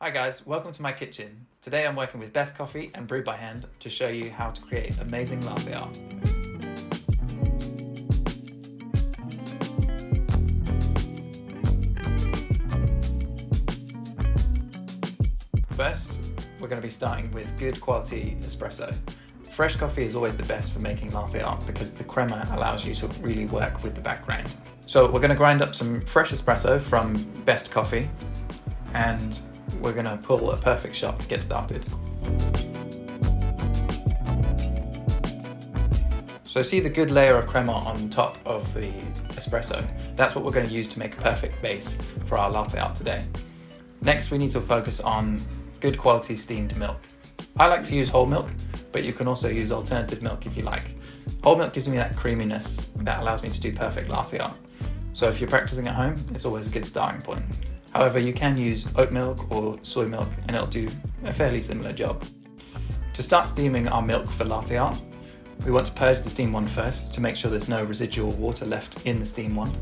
Hi guys, welcome to my kitchen. Today I'm working with Best Coffee and Brew by Hand to show you how to create amazing latte art. First, we're going to be starting with good quality espresso. Fresh coffee is always the best for making latte art because the crema allows you to really work with the background. So we're going to grind up some fresh espresso from Best Coffee and we're going to pull a perfect shot to get started. So see the good layer of crema on top of the espresso? That's what we're going to use to make a perfect base for our latte art today. Next we need to focus on good quality steamed milk. I like to use whole milk, but you can also use alternative milk if you like. Whole milk gives me that creaminess that allows me to do perfect latte art. So if you're practicing at home, it's always a good starting point. However, you can use oat milk or soy milk and it'll do a fairly similar job. To start steaming our milk for latte art, we want to purge the steam wand first to make sure there's no residual water left in the steam wand.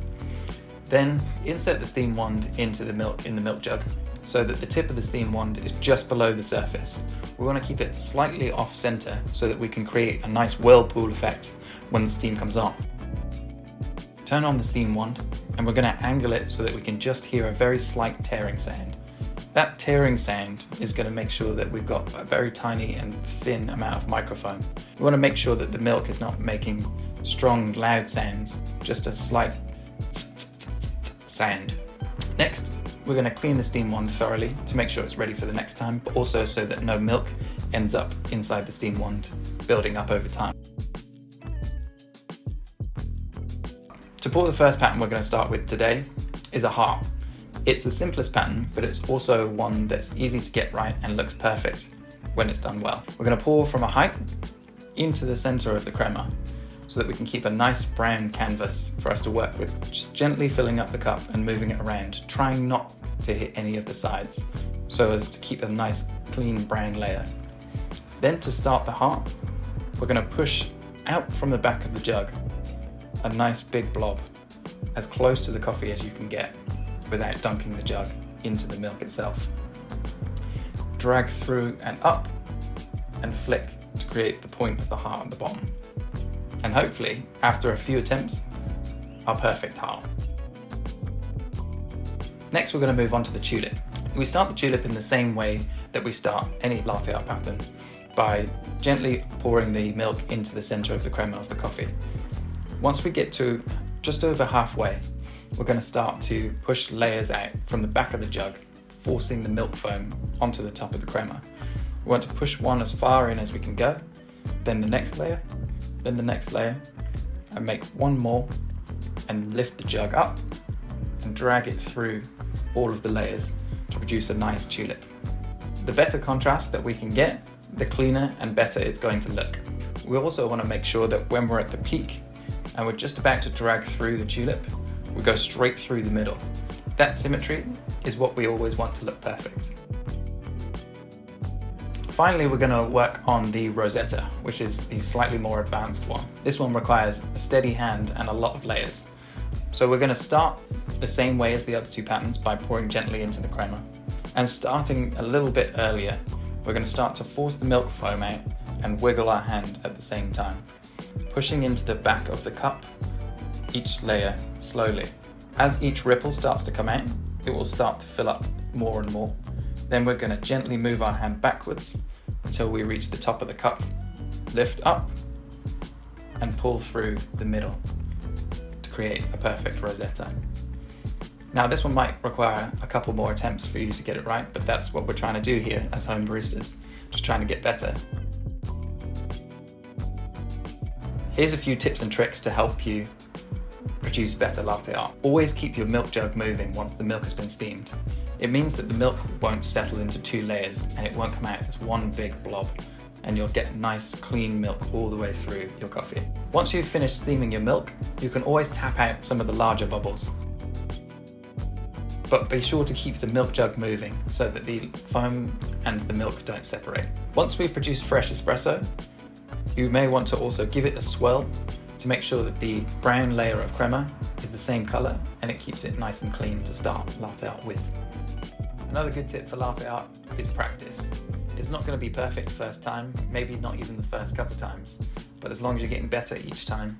Then insert the steam wand into the milk in the milk jug so that the tip of the steam wand is just below the surface. We want to keep it slightly off center so that we can create a nice whirlpool effect when the steam comes on. Turn on the steam wand and we're going to angle it so that we can just hear a very slight tearing sound. That tearing sound is going to make sure that we've got a very tiny and thin amount of microfoam. We want to make sure that the milk is not making strong, loud sounds, just a slight sound. Next, we're going to clean the steam wand thoroughly to make sure it's ready for the next time, but also so that no milk ends up inside the steam wand, building up over time. To pour the first pattern we're going to start with today is a heart. It's the simplest pattern, but it's also one that's easy to get right and looks perfect when it's done well. We're going to pour from a height into the center of the crema so that we can keep a nice brown canvas for us to work with, just gently filling up the cup and moving it around, trying not to hit any of the sides so as to keep a nice clean brown layer. Then to start the heart, we're going to push out from the back of the jug a nice big blob as close to the coffee as you can get without dunking the jug into the milk itself. Drag through and up and flick to create the point of the heart at the bottom. And hopefully, after a few attempts, our perfect heart. Next we're going to move on to the tulip. We start the tulip in the same way that we start any latte art pattern, by gently pouring the milk into the center of the crema of the coffee. Once we get to just over halfway, we're going to start to push layers out from the back of the jug, forcing the milk foam onto the top of the crema. We want to push one as far in as we can go, then the next layer, then the next layer, and make one more and lift the jug up and drag it through all of the layers to produce a nice tulip. The better contrast that we can get, the cleaner and better it's going to look. We also want to make sure that when we're at the peak and we're just about to drag through the tulip, we go straight through the middle. That symmetry is what we always want to look perfect. Finally, we're going to work on the Rosetta, which is the slightly more advanced one. This one requires a steady hand and a lot of layers. So we're going to start the same way as the other two patterns by pouring gently into the crema. And starting a little bit earlier, we're going to start to force the milk foam out and wiggle our hand at the same time, pushing into the back of the cup each layer slowly. As each ripple starts to come out, it will start to fill up more and more. Then we're going to gently move our hand backwards until we reach the top of the cup, lift up and pull through the middle to create a perfect Rosetta. Now this one might require a couple more attempts for you to get it right, but that's what we're trying to do here as home baristas, just trying to get better. Here's a few tips and tricks to help you produce better latte art. Always keep your milk jug moving once the milk has been steamed. It means that the milk won't settle into two layers and it won't come out as one big blob, and you'll get nice clean milk all the way through your coffee. Once you've finished steaming your milk, you can always tap out some of the larger bubbles. But be sure to keep the milk jug moving so that the foam and the milk don't separate. Once we've produced fresh espresso, you may want to also give it a swirl to make sure that the brown layer of crema is the same color and it keeps it nice and clean to start latte art with. Another good tip for latte art is practice. It's not going to be perfect first time, maybe not even the first couple times, but as long as you're getting better each time,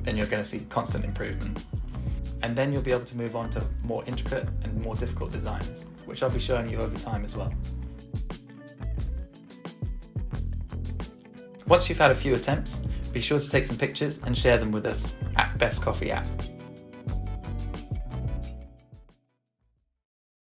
then you're going to see constant improvement. And then you'll be able to move on to more intricate and more difficult designs, which I'll be showing you over time as well. Once you've had a few attempts, be sure to take some pictures and share them with us at Best Coffee App.